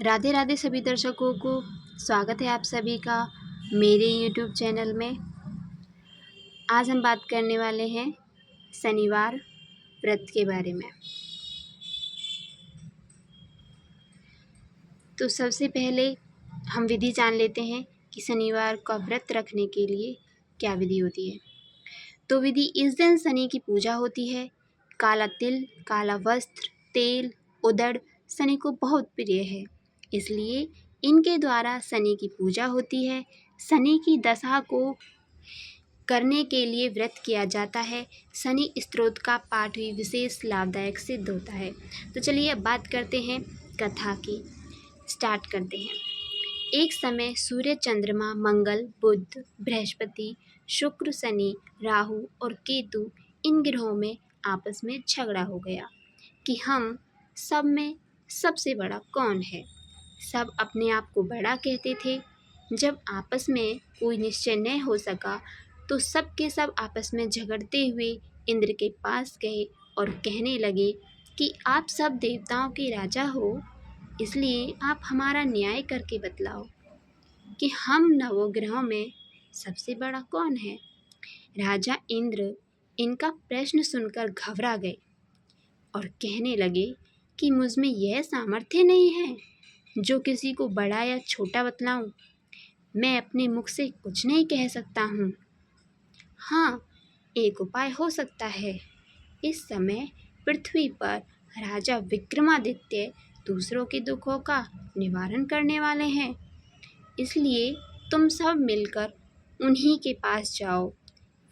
राधे राधे सभी दर्शकों को। स्वागत है आप सभी का मेरे YouTube चैनल में। आज हम बात करने वाले हैं शनिवार व्रत के बारे में। तो सबसे पहले हम विधि जान लेते हैं कि शनिवार का व्रत रखने के लिए क्या विधि होती है। तो विधि, इस दिन शनि की पूजा होती है। काला तिल, काला वस्त्र, तेल, उदड़ शनि को बहुत प्रिय है, इसलिए इनके द्वारा शनि की पूजा होती है। शनि की दशा को करने के लिए व्रत किया जाता है। शनि स्तोत्र का पाठ भी विशेष लाभदायक सिद्ध होता है। तो चलिए अब बात करते हैं कथा की। स्टार्ट करते हैं। एक समय सूर्य, चंद्रमा, मंगल, बुध, बृहस्पति, शुक्र, शनि, राहु और केतु इन ग्रहों में आपस में झगड़ा हो गया कि हम सब में सबसे बड़ा कौन है। सब अपने आप को बड़ा कहते थे। जब आपस में कोई निश्चय न हो सका तो सब के सब आपस में झगड़ते हुए इंद्र के पास गए और कहने लगे कि आप सब देवताओं के राजा हो, इसलिए आप हमारा न्याय करके बतलाओ कि हम नवग्रहों में सबसे बड़ा कौन है। राजा इंद्र इनका प्रश्न सुनकर घबरा गए और कहने लगे कि मुझ में यह सामर्थ्य नहीं है जो किसी को बड़ा या छोटा बतलाऊं। मैं अपने मुख से कुछ नहीं कह सकता हूँ। हाँ, एक उपाय हो सकता है। इस समय पृथ्वी पर राजा विक्रमादित्य दूसरों के दुखों का निवारण करने वाले हैं, इसलिए तुम सब मिलकर उन्हीं के पास जाओ,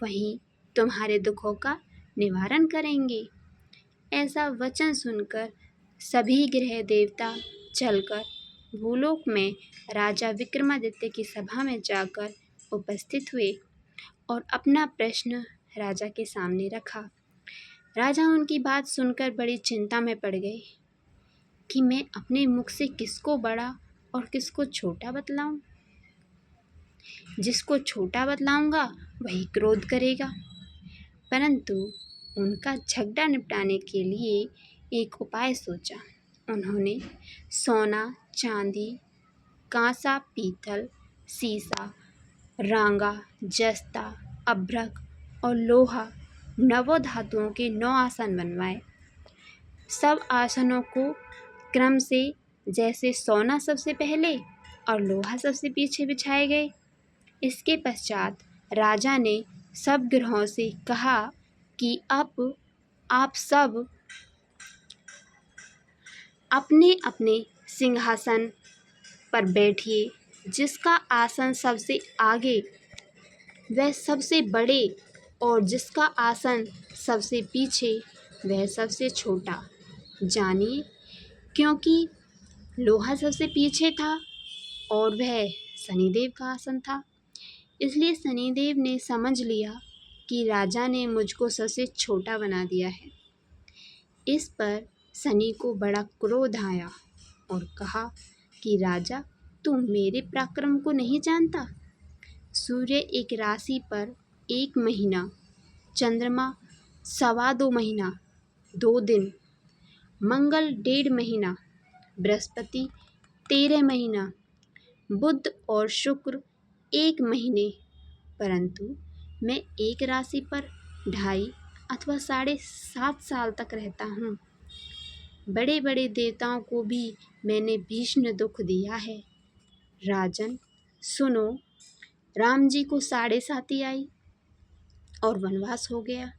वहीं तुम्हारे दुखों का निवारण करेंगे। ऐसा वचन सुनकर सभी ग्रह देवता चलकर भूलोक में राजा विक्रमादित्य की सभा में जाकर उपस्थित हुए और अपना प्रश्न राजा के सामने रखा। राजा उनकी बात सुनकर बड़ी चिंता में पड़ गए कि मैं अपने मुख से किसको बड़ा और किसको छोटा बतलाऊं। जिसको छोटा बतलाऊंगा वही क्रोध करेगा। परंतु उनका झगड़ा निपटाने के लिए एक उपाय सोचा। उन्होंने सोना, चांदी, कांसा, पीतल, सीसा, रांगा, जस्ता, अभ्रक और लोहा नवों धातुओं के 9 आसन बनवाए। सब आसनों को क्रम से, जैसे सोना सबसे पहले और लोहा सबसे पीछे बिछाए गए। इसके पश्चात राजा ने सब ग्रहों से कहा कि अब आप सब अपने अपने सिंहासन पर बैठिए। जिसका आसन सबसे आगे वह सबसे बड़े और जिसका आसन सबसे पीछे वह सबसे छोटा जानिए। क्योंकि लोहा सबसे पीछे था और वह शनिदेव का आसन था, इसलिए शनिदेव ने समझ लिया कि राजा ने मुझको सबसे छोटा बना दिया है। इस पर शनि को बड़ा क्रोध आया और कहा कि राजा, तू मेरे पराक्रम को नहीं जानता। सूर्य एक राशि पर 1 महीना, चंद्रमा 2.25 महीना 2 दिन, मंगल 1.5 महीना, बृहस्पति 13 महीना, बुध और शुक्र 1 महीने, परंतु मैं एक राशि पर 2.5 अथवा 7.5 साल तक रहता हूँ। बड़े बड़े देवताओं को भी मैंने भीषण दुख दिया है। राजन सुनो, राम जी को 7.5 आई और वनवास हो गया,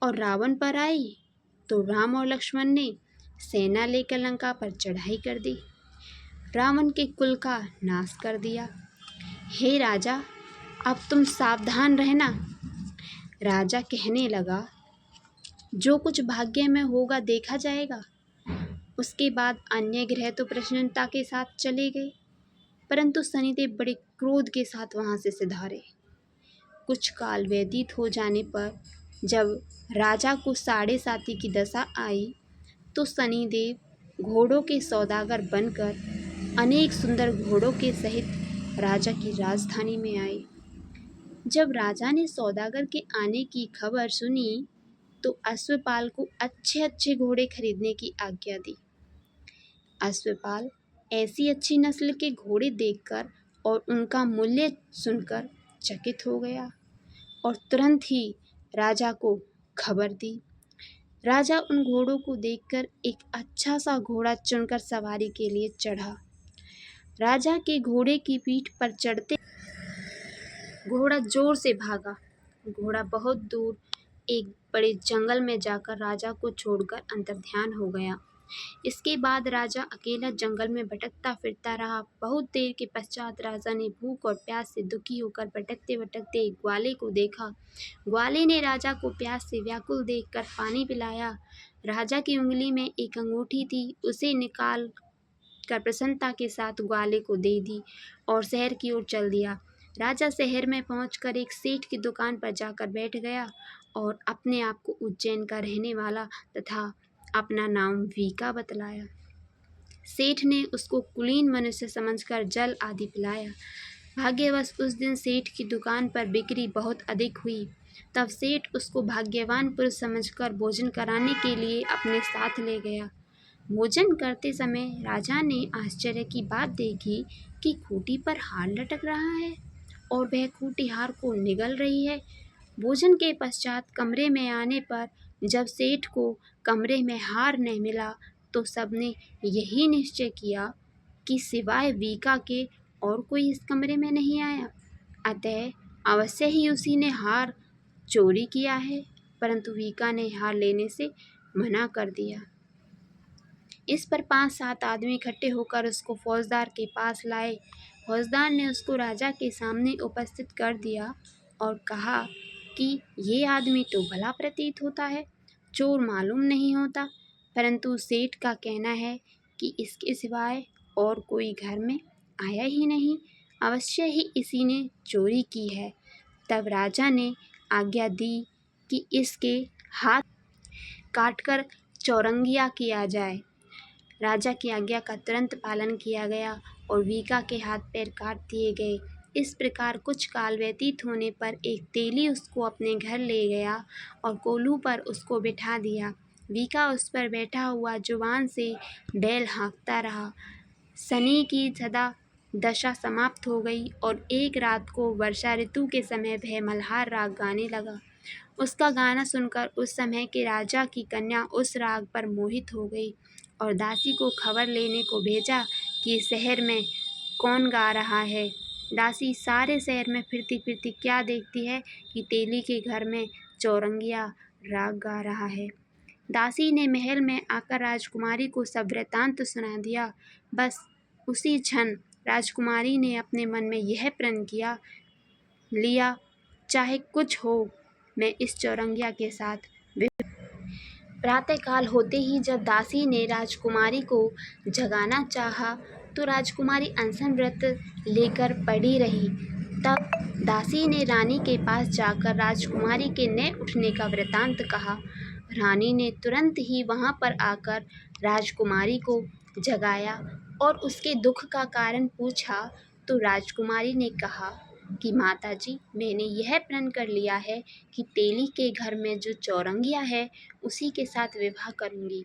और रावण पर आई तो राम और लक्ष्मण ने सेना लेकर लंका पर चढ़ाई कर दी, रावण के कुल का नाश कर दिया। हे राजा, अब तुम सावधान रहना। राजा कहने लगा, जो कुछ भाग्य में होगा देखा जाएगा। उसके बाद अन्य ग्रह तो प्रसन्नता के साथ चले गए, परंतु शनिदेव बड़े क्रोध के साथ वहाँ से सिधारे। कुछ काल व्यतीत हो जाने पर जब राजा को 7.5 की दशा आई तो शनिदेव घोड़ों के सौदागर बनकर अनेक सुंदर घोड़ों के सहित राजा की राजधानी में आए। जब राजा ने सौदागर के आने की खबर सुनी तो अश्वपाल को अच्छे अच्छे घोड़े खरीदने की आज्ञा दी। अश्वपाल ऐसी अच्छी नस्ल के घोड़े देखकर और उनका मूल्य सुनकर चकित हो गया और तुरंत ही राजा को खबर दी। राजा उन घोड़ों को देखकर एक अच्छा सा घोड़ा चुनकर सवारी के लिए चढ़ा। राजा के घोड़े की पीठ पर चढ़ते घोड़ा जोर से भागा। घोड़ा बहुत दूर एक बड़े जंगल में जाकर राजा को छोड़कर अंतर्ध्यान हो गया। इसके बाद राजा अकेला जंगल में भटकता फिरता रहा। बहुत देर के पश्चात राजा ने भूख और प्यास से दुखी होकर भटकते भटकते एक ग्वाले को देखा। ग्वाले ने राजा को प्यास से व्याकुल देखकर पानी पिलाया। राजा की उंगली में एक अंगूठी थी, उसे निकाल कर प्रसन्नता के साथ ग्वाले को दे दी और शहर की ओर चल दिया। राजा शहर में पहुंचकर एक सेठ की दुकान पर जाकर बैठ गया और अपने आप को उज्जैन का रहने वाला तथा अपना नाम वीका बतलाया। सेठ ने उसको कुलीन मनुष्य समझकर जल आदि पिलाया। भाग्यवश उस दिन सेठ की दुकान पर बिक्री बहुत अधिक हुई। तब सेठ उसको भाग्यवान पुरुष समझकर भोजन कराने के लिए अपने साथ ले गया। भोजन करते समय राजा ने आश्चर्य की बात देखी कि खूंटी पर हार लटक रहा है और वह खूंटी हार को निगल रही है। भोजन के पश्चात कमरे में आने पर जब सेठ को कमरे में हार नहीं मिला तो सबने यही निश्चय किया कि सिवाय वीका के और कोई इस कमरे में नहीं आया, अतः अवश्य ही उसी ने हार चोरी किया है। परंतु वीका ने हार लेने से मना कर दिया। इस पर 5-7 आदमी इकट्ठे होकर उसको फौजदार के पास लाए। फौजदार ने उसको राजा के सामने उपस्थित कर दिया और कहा कि ये आदमी तो भला प्रतीत होता है, चोर मालूम नहीं होता, परंतु सेठ का कहना है कि इसके सिवाय और कोई घर में आया ही नहीं, अवश्य ही इसी ने चोरी की है। तब राजा ने आज्ञा दी कि इसके हाथ काटकर चौरंगिया किया जाए। राजा की आज्ञा का तुरंत पालन किया गया और वीका के हाथ पैर काट दिए गए। इस प्रकार कुछ काल व्यतीत होने पर एक तेली उसको अपने घर ले गया और कोल्हू पर उसको बिठा दिया। वीका उस पर बैठा हुआ जुबान से बैल हाँकता रहा। शनि की सदा दशा समाप्त हो गई और एक रात को वर्षा ऋतु के समय वह मल्हार राग गाने लगा। उसका गाना सुनकर उस समय के राजा की कन्या उस राग पर मोहित हो गई और दासी को खबर लेने को भेजा कि शहर में कौन गा रहा है। दासी सारे शहर में फिरती फिरती क्या देखती है कि तेली के घर में चौरंगिया राग गा रहा है। दासी ने महल में आकर राजकुमारी को सब वृत्तांत सुना दिया। बस उसी क्षण राजकुमारी ने अपने मन में यह प्रण किया लिया, चाहे कुछ हो, मैं इस चौरंगिया के साथ। प्रातःकाल होते ही जब दासी ने राजकुमारी को जगाना चाहा तो राजकुमारी अनशन व्रत लेकर पड़ी रही। तब दासी ने रानी के पास जाकर राजकुमारी के न उठने का वृत्तांत कहा। रानी ने तुरंत ही वहां पर आकर राजकुमारी को जगाया और उसके दुख का कारण पूछा तो राजकुमारी ने कहा कि माताजी, मैंने यह प्रण कर लिया है कि तेली के घर में जो चौरंगिया है उसी के साथ विवाह करूंगी।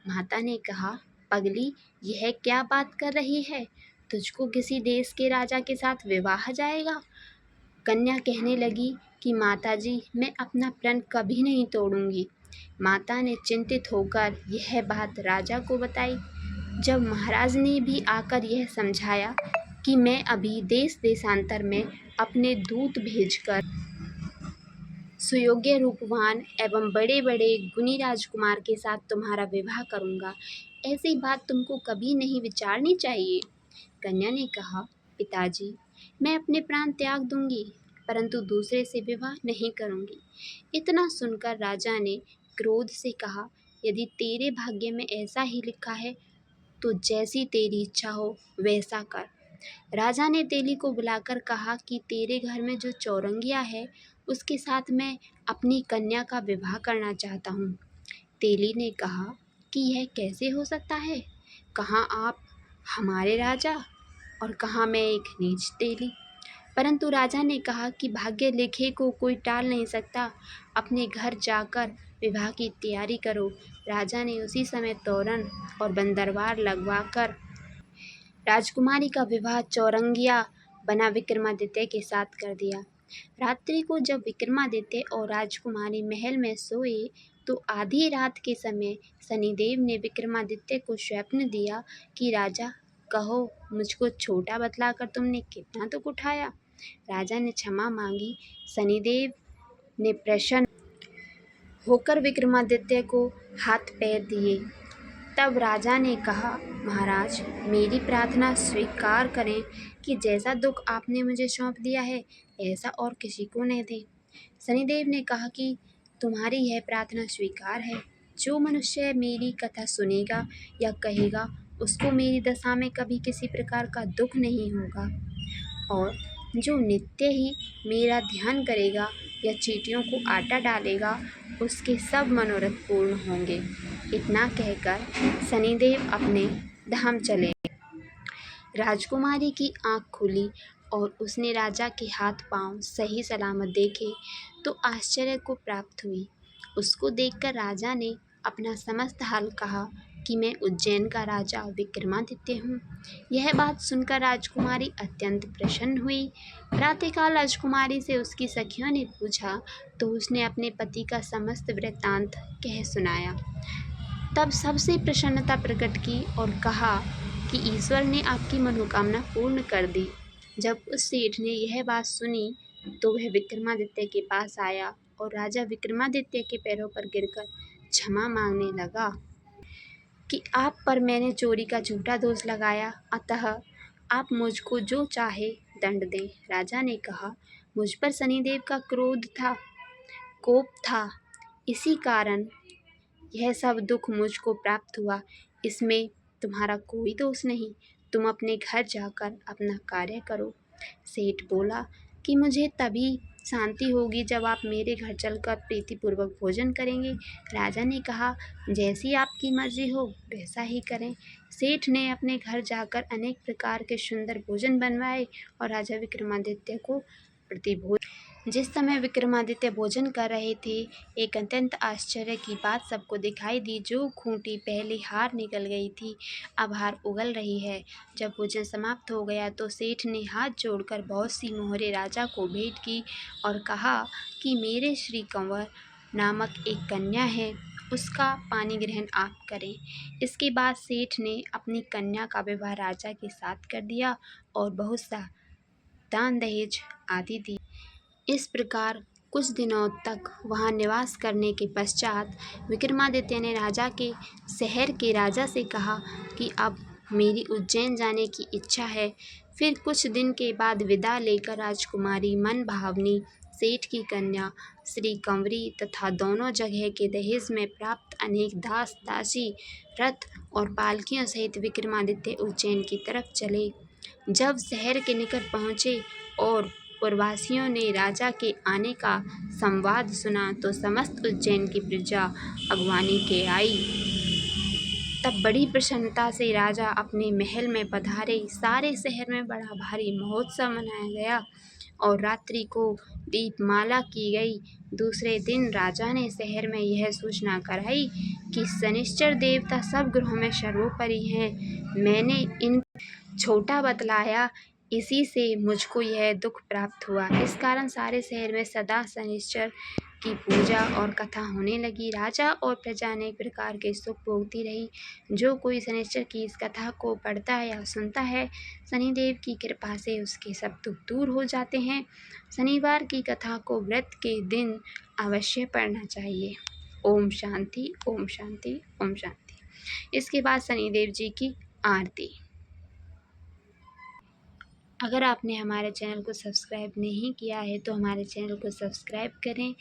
माता ने कहा, पगली, यह क्या बात कर रही है? तुझको किसी देश के राजा के साथ विवाह जाएगा? कन्या कहने लगी कि माताजी, मैं अपना प्रण कभी नहीं तोड़ूंगी। माता ने चिंतित होकर यह बात राजा को बताई। जब महाराज ने भी आकर यह समझाया कि मैं अभी देश देशांतर में अपने दूत भेजकर सुयोग्य रूपवान एवं बड़े बड़े गुणी राजकुमार के साथ तुम्हारा विवाह करूंगा, ऐसी बात तुमको कभी नहीं विचारनी चाहिए। कन्या ने कहा, पिताजी, मैं अपने प्राण त्याग दूंगी, परंतु दूसरे से विवाह नहीं करूंगी। इतना सुनकर राजा ने क्रोध से कहा, यदि तेरे भाग्य में ऐसा ही लिखा है तो जैसी तेरी इच्छा हो वैसा कर। राजा ने तेली को बुलाकर कहा कि तेरे घर में जो चौरंगिया है उसके साथ मैं अपनी कन्या का विवाह करना चाहता हूँ। तेली ने कहा कि यह कैसे हो सकता है? कहाँ आप हमारे राजा और कहाँ मैं एक नीच तेली। परंतु राजा ने कहा कि भाग्य लिखे को कोई टाल नहीं सकता, अपने घर जाकर विवाह की तैयारी करो। राजा ने उसी समय तोरण और बंदरवार लगवाकर राजकुमारी का विवाह चौरंगिया बना विक्रमादित्य के साथ कर दिया। रात्रि को जब विक्रमादित्य और राजकुमारी महल में सोए तो आधी रात के समय शनिदेव ने विक्रमादित्य को स्वप्न दिया कि राजा, कहो मुझको छोटा बतलाकर तुमने कितना दुख उठाया। राजा ने क्षमा मांगी। शनिदेव ने प्रसन्न होकर विक्रमादित्य को हाथ पैर दिए। तब राजा ने कहा, महाराज, मेरी प्रार्थना स्वीकार करें कि जैसा दुख आपने मुझे सौंप दिया है ऐसा और किसी को न दें। शनिदेव ने कहा कि तुम्हारी यह प्रार्थना स्वीकार है। जो मनुष्य मेरी कथा सुनेगा या कहेगा उसको मेरी दशा में कभी किसी प्रकार का दुख नहीं होगा, और जो नित्य ही मेरा ध्यान करेगा या चींटियों को आटा डालेगा उसके सब मनोरथ पूर्ण होंगे। इतना कहकर शनिदेव अपने धाम चले। राजकुमारी की आँख खुली और उसने राजा के हाथ पांव सही सलामत देखे तो आश्चर्य को प्राप्त हुई। उसको देखकर राजा ने अपना समस्त हाल कहा कि मैं उज्जैन का राजा विक्रमादित्य हूँ। यह बात सुनकर राजकुमारी अत्यंत प्रसन्न हुई। प्रातःकाल राजकुमारी से उसकी सखियों ने पूछा तो उसने अपने पति का समस्त वृत्तांत कह सुनाया। तब सबसे प्रसन्नता प्रकट की और कहा कि ईश्वर ने आपकी मनोकामना पूर्ण कर दी। जब उस सेठ ने यह बात सुनी तो वह विक्रमादित्य के पास आया और राजा विक्रमादित्य के पैरों पर गिरकर क्षमा मांगने लगा कि आप पर मैंने चोरी का झूठा दोष लगाया, अतः आप मुझको जो चाहे दंड दें। राजा ने कहा, मुझ पर शनिदेव का कोप था, इसी कारण यह सब दुख मुझको प्राप्त हुआ। इसमें तुम्हारा कोई दोष नहीं। तुम अपने घर जाकर अपना कार्य करो। सेठ बोला कि मुझे तभी शांति होगी जब आप मेरे घर चलकर प्रीतिपूर्वक भोजन करेंगे। राजा ने कहा, जैसी आपकी मर्जी हो वैसा ही करें। सेठ ने अपने घर जाकर अनेक प्रकार के सुंदर भोजन बनवाए और राजा विक्रमादित्य को प्रतिभोज। जिस समय विक्रमादित्य भोजन कर रहे थे, एक अत्यंत आश्चर्य की बात सबको दिखाई दी। जो खूंटी पहले हार निकल गई थी, अब हार उगल रही है। जब भोजन समाप्त हो गया तो सेठ ने हाथ जोड़कर बहुत सी मोहरें राजा को भेंट की और कहा कि मेरे श्री कंवर नामक एक कन्या है, उसका पानी ग्रहण आप करें। इसके बाद सेठ ने अपनी कन्या का विवाह राजा के साथ कर दिया और बहुत सा दान दहेज आदि दी। इस प्रकार कुछ दिनों तक वहाँ निवास करने के पश्चात विक्रमादित्य ने राजा के शहर के राजा से कहा कि अब मेरी उज्जैन जाने की इच्छा है। फिर कुछ दिन के बाद विदा लेकर राजकुमारी मन भावनी सेठ की कन्या श्री कंवरी तथा दोनों जगह के दहेज में प्राप्त अनेक दास दासी रथ और पालकियों सहित विक्रमादित्य उज्जैन की तरफ चले। जब शहर के निकट पहुँचे और पुरवासियों ने राजा के आने का संवाद सुना तो समस्त उज्जैन की प्रजा अगवानी के आई। तब बड़ी प्रसन्नता से राजा अपने महल में पधारे। सारे शहर में बड़ा भारी महोत्सव मनाया गया और रात्रि को दीपमाला की गई। दूसरे दिन राजा ने शहर में यह सूचना कराई कि शनिश्चर देवता सब ग्रहों में सर्वोपरि हैं। मैंने इन छोटा बतलाया, इसी से मुझको यह दुख प्राप्त हुआ। इस कारण सारे शहर में सदा शनिश्चर की पूजा और कथा होने लगी। राजा और प्रजा अनेक प्रकार के सुख भोगती रही। जो कोई शनिश्चर की इस कथा को पढ़ता है या सुनता है, शनिदेव की कृपा से उसके सब दुख दूर हो जाते हैं। शनिवार की कथा को व्रत के दिन अवश्य पढ़ना चाहिए। ओम शांति, ओम शांति, ओम शांति। इसके बाद शनिदेव जी की आरती। अगर आपने हमारे चैनल को सब्सक्राइब नहीं किया है तो हमारे चैनल को सब्सक्राइब करें,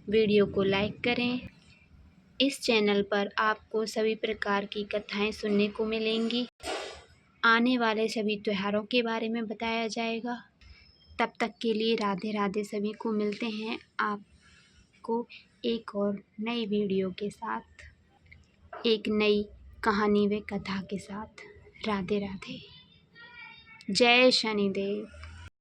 वीडियो को लाइक करें। इस चैनल पर आपको सभी प्रकार की कथाएं सुनने को मिलेंगी। आने वाले सभी त्योहारों के बारे में बताया जाएगा। तब तक के लिए राधे राधे। सभी को मिलते हैं आपको एक और नई वीडियो के साथ, एक नई कहानी व कथा के साथ। राधे राधे। जय शनिदेव।